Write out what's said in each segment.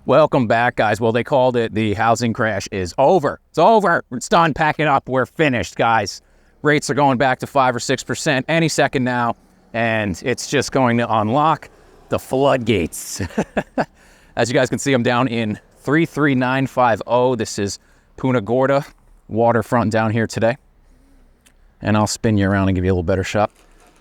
Welcome back, guys. Well, they called it. The housing crash is over. It's over. It's done. Pack it up. We're finished, guys. Rates are going back to 5 or 6% any second now, and it's just going to unlock the floodgates. As you guys can see, I'm down in 33950. This is Punta Gorda waterfront down here today. And I'll spin you around and give you a little better shot.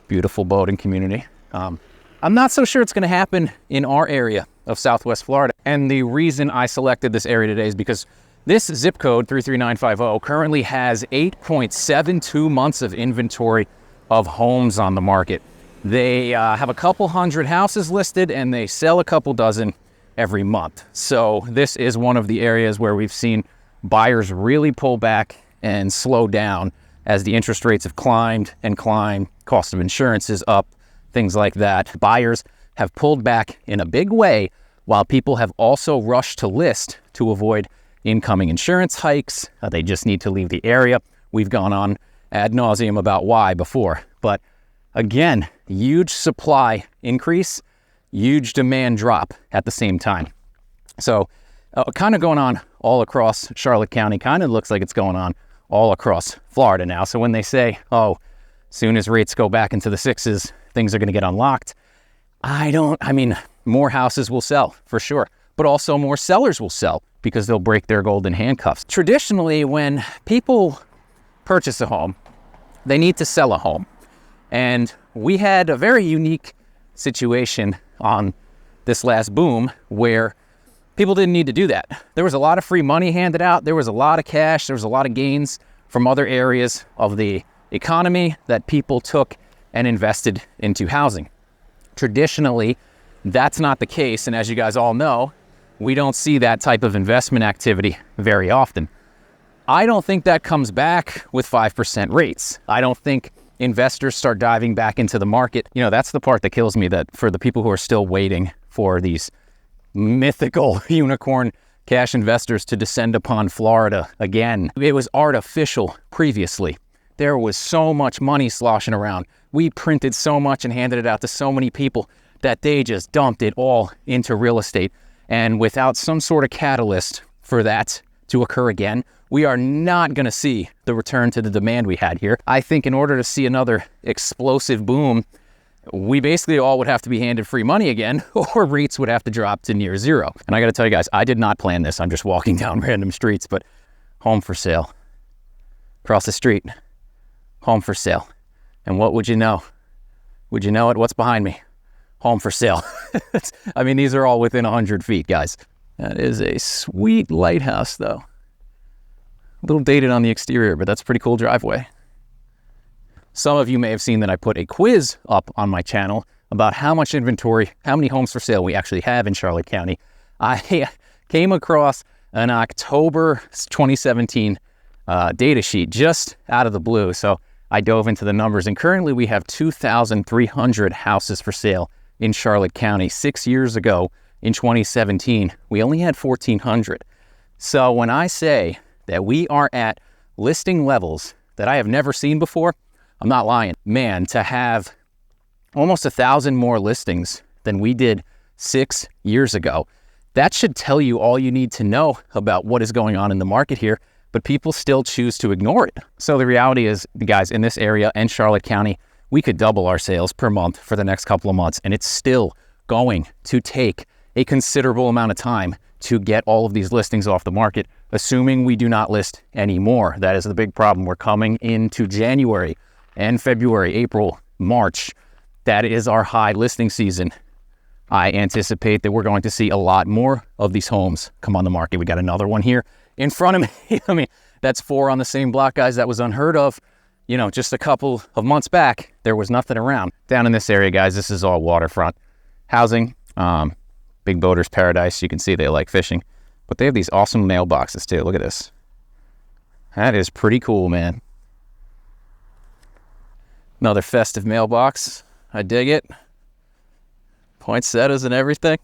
Beautiful boating community. I'm not so sure it's going to happen in our area of Southwest Florida. And the reason I selected this area today is because this zip code, 33950, currently has 8.72 months of inventory of homes on the market. They have a couple hundred houses listed, and they sell a couple dozen every month. So this is one of the areas where we've seen buyers really pull back and slow down as the interest rates have climbed and climbed, cost of insurance is up, things like that. Buyers have pulled back in a big way, while people have also rushed to list to avoid incoming insurance hikes. They just need to leave the area. We've gone on ad nauseum about why before. But again, huge supply increase, huge demand drop at the same time. So kind of going on all across Charlotte County, kind of looks like it's going on all across Florida now. So when they say, oh, soon as rates go back into the sixes, things are going to get unlocked. I mean, more houses will sell for sure, but also more sellers will sell because they'll break their golden handcuffs. Traditionally, when people purchase a home, they need to sell a home. And we had a very unique situation on this last boom where people didn't need to do that. There was a lot of free money handed out. There was a lot of cash. There was a lot of gains from other areas of the economy that people took and invested into housing. Traditionally, that's not the case. And as you guys all know, we don't see that type of investment activity very often. I don't think that comes back with 5% rates. I don't think investors start diving back into the market. You know, that's the part that kills me, that for the people who are still waiting for these mythical unicorn cash investors to descend upon Florida again. It was artificial previously. There was so much money sloshing around. We printed so much and handed it out to so many people that they just dumped it all into real estate. And without some sort of catalyst for that to occur again, we are not going to see the return to the demand we had here. I think in order to see another explosive boom, we basically all would have to be handed free money again, or rates would have to drop to near zero. And I got to tell you guys, I did not plan this. I'm just walking down random streets, but home for sale. Across the street, home for sale. And what would you know? Would you know it? What's behind me? Home for sale. I mean, these are all within 100 feet, guys. That is a sweet lighthouse, though. A little dated on the exterior, but that's a pretty cool driveway. Some of you may have seen that I put a quiz up on my channel about how much inventory, how many homes for sale we actually have in Charlotte County. I came across an October 2017 data sheet just out of the blue. So I dove into the numbers, and currently we have 2,300 houses for sale in Charlotte County. 6 years ago, in 2017, we only had 1,400. So when I say that we are at listing levels that I have never seen before, I'm not lying. Man, to have almost 1,000 more listings than we did 6 years ago, that should tell you all you need to know about what is going on in the market here, but people still choose to ignore it. So the reality is, guys, in this area and Charlotte County, we could double our sales per month for the next couple of months, and it's still going to take a considerable amount of time to get all of these listings off the market, assuming we do not list any more. That is the big problem. We're coming into January and February, April, March. That is our high listing season. I anticipate that we're going to see a lot more of these homes come on the market. We got another one here in front of me. I mean, that's 4 on the same block, guys. That was unheard of. You know, just a couple of months back, there was nothing around. Down in this area, guys, this is all waterfront housing. Big boater's paradise. You can see they like fishing. But they have these awesome mailboxes, too. Look at this. That is pretty cool, man. Another festive mailbox. I dig it. Poinsettias and everything.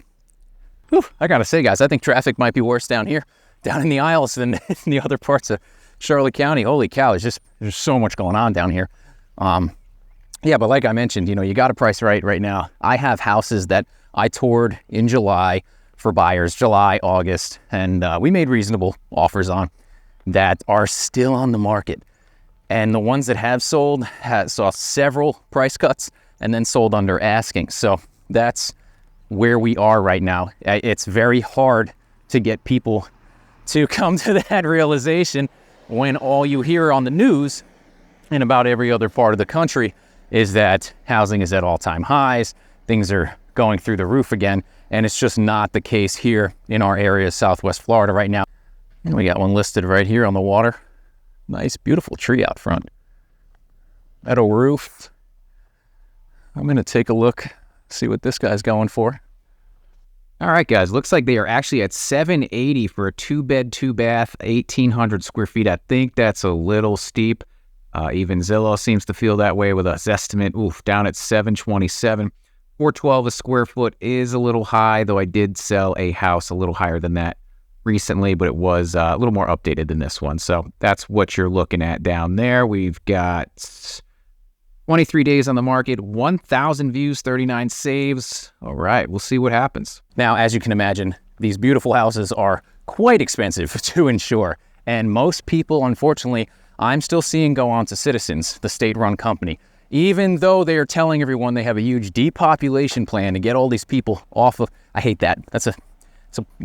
Whew, I gotta say, guys, I think traffic might be worse down here, down in the aisles, than in the other parts of Charlotte County. Holy cow, there's so much going on down here. Yeah, but like I mentioned, you know, you got to price right now. I have houses that I toured in July for buyers, July, August, and we made reasonable offers on that are still on the market. And the ones that have sold saw several price cuts and then sold under asking. So that's where we are right now. It's very hard to get people to come to that realization when all you hear on the news in about every other part of the country is that housing is at all-time highs, things are going through the roof again, and it's just not the case here in our area, Southwest Florida right now. And we got one listed right here on the water. Nice, beautiful tree out front. Metal roof. I'm gonna take a look, see what this guy's going for. All right, guys, looks like they are actually at $780 for a 2-bed, 2-bath, 1,800 square feet. I think that's a little steep. Even Zillow seems to feel that way with us estimate, down at $727. $412 a square foot is a little high, though I did sell a house a little higher than that recently, but it was a little more updated than this one. So that's what you're looking at down there. We've got 23 days on the market, 1,000 views, 39 saves. All right, we'll see what happens. Now, as you can imagine, these beautiful houses are quite expensive to insure. And most people, unfortunately, I'm still seeing go on to Citizens, the state-run company. Even though they are telling everyone they have a huge depopulation plan to get all these people off of, I hate that.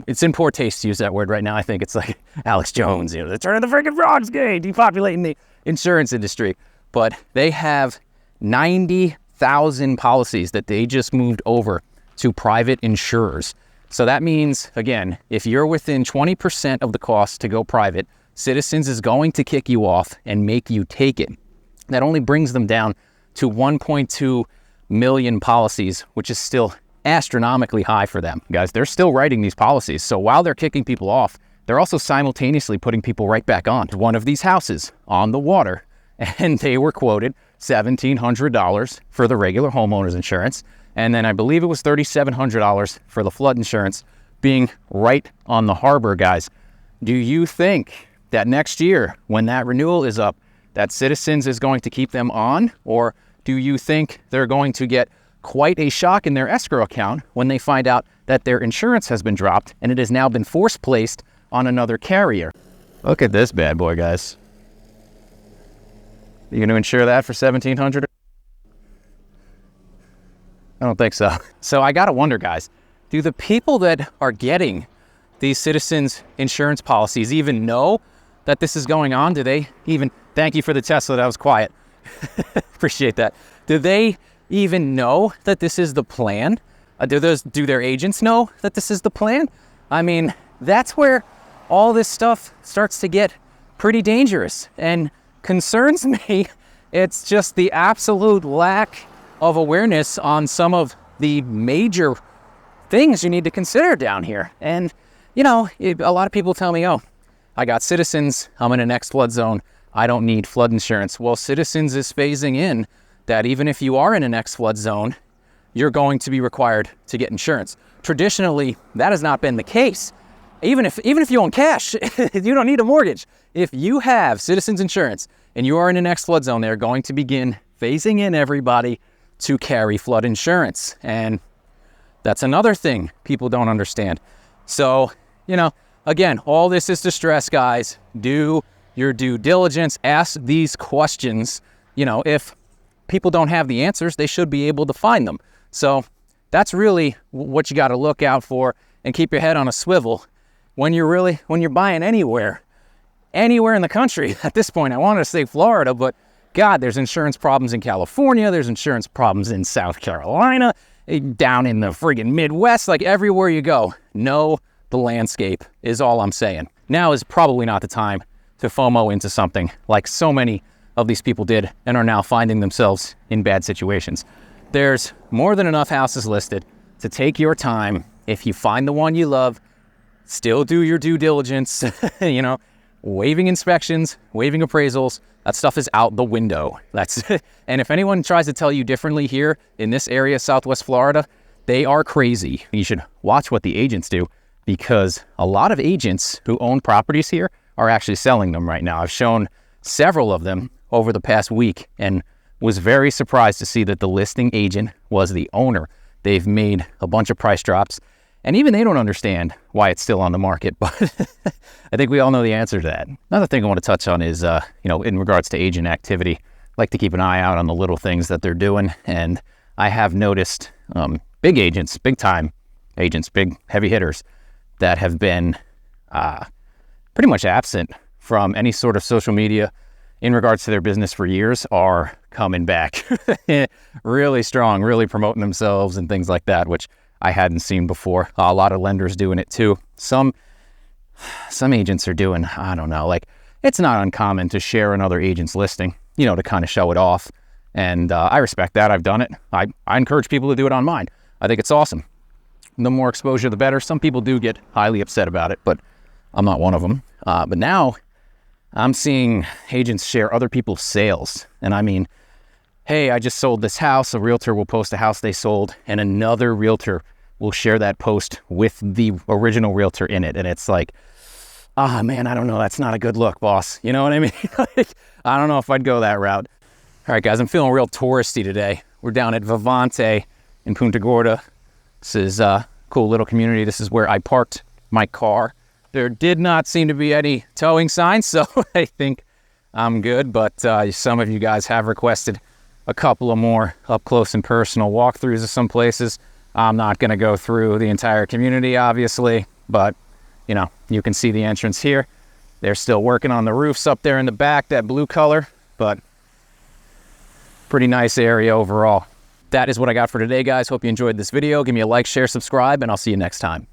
It's in poor taste to use that word right now. I think it's like Alex Jones, the turn of the freaking frogs game, depopulating the insurance industry. But they have 90,000 policies that they just moved over to private insurers. So that means, again, if you're within 20% of the cost to go private, Citizens is going to kick you off and make you take it. That only brings them down to 1.2 million policies, which is still astronomically high for them. Guys, they're still writing these policies. So while they're kicking people off, they're also simultaneously putting people right back on to one of these houses on the water. And they were quoted $1,700 for the regular homeowner's insurance. And then I believe it was $3,700 for the flood insurance, being right on the harbor, guys. Do you think that next year, when that renewal is up, that Citizens is going to keep them on? Or do you think they're going to get quite a shock in their escrow account when they find out that their insurance has been dropped and it has now been force placed on another carrier? Look at this bad boy, guys. You going to insure that for $1,700? I don't think so. So I got to wonder, guys, do the people that are getting these Citizens insurance policies even know that this is going on? Do they even, thank you for the Tesla, that was quiet. Appreciate that. Do they even know that this is the plan? Do their agents know that this is the plan? I mean, that's where all this stuff starts to get pretty dangerous and concerns me. It's just the absolute lack of awareness on some of the major things you need to consider down here. And, a lot of people tell me, oh, I got Citizens, I'm in an next flood zone, I don't need flood insurance. Well, Citizens is phasing in that even if you are in an next flood zone, you're going to be required to get insurance. Traditionally, that has not been the case. Even if you own cash, you don't need a mortgage. If you have Citizens insurance and you are in an next flood zone, they're going to begin phasing in everybody to carry flood insurance. And that's another thing people don't understand. So, again, all this is to stress, guys. Do your due diligence. Ask these questions. If people don't have the answers, they should be able to find them. So that's really what you got to look out for, and keep your head on a swivel when you're buying anywhere in the country. At this point, I wanted to say Florida, but God, there's insurance problems in California. There's insurance problems in South Carolina, down in the friggin' Midwest, like everywhere you go. Know the landscape is all I'm saying. Now is probably not the time to FOMO into something like so many of these people did and are now finding themselves in bad situations. There's more than enough houses listed to take your time. If you find the one you love, still do your due diligence, waiving inspections, waiving appraisals, that stuff is out the window. And if anyone tries to tell you differently here in this area, Southwest Florida, they are crazy. You should watch what the agents do, because a lot of agents who own properties here are actually selling them right now. I've shown several of them over the past week and was very surprised to see that the listing agent was the owner. They've made a bunch of price drops, And even they don't understand why it's still on the market, but I think we all know the answer to that. Another thing I want to touch on is, in regards to agent activity, I like to keep an eye out on the little things that they're doing. And I have noticed big agents, big time agents, big heavy hitters that have been pretty much absent from any sort of social media in regards to their business for years are coming back really strong, really promoting themselves and things like that, which I hadn't seen before. A lot of lenders doing it too. Some agents are doing, I don't know, like it's not uncommon to share another agent's listing, to kind of show it off. And I respect that. I've done it. I encourage people to do it on mine. I think it's awesome. The more exposure, the better. Some people do get highly upset about it, but I'm not one of them. But now I'm seeing agents share other people's sales. And I mean, hey, I just sold this house. A realtor will post a house they sold, and another realtor will share that post with the original realtor in it. And it's like, man, I don't know. That's not a good look, boss. You know what I mean? I don't know if I'd go that route. All right, guys, I'm feeling real touristy today. We're down at Vivante in Punta Gorda. This is a cool little community. This is where I parked my car. There did not seem to be any towing signs, so I think I'm good. But some of you guys have requested a couple of more up close and personal walkthroughs of some places. I'm not going to go through the entire community, obviously, but you can see the entrance here. They're still working on the roofs up there in the back, that blue color, but pretty nice area overall. That is what I got for today, guys. Hope you enjoyed this video. Give me a like, share, subscribe, and I'll see you next time.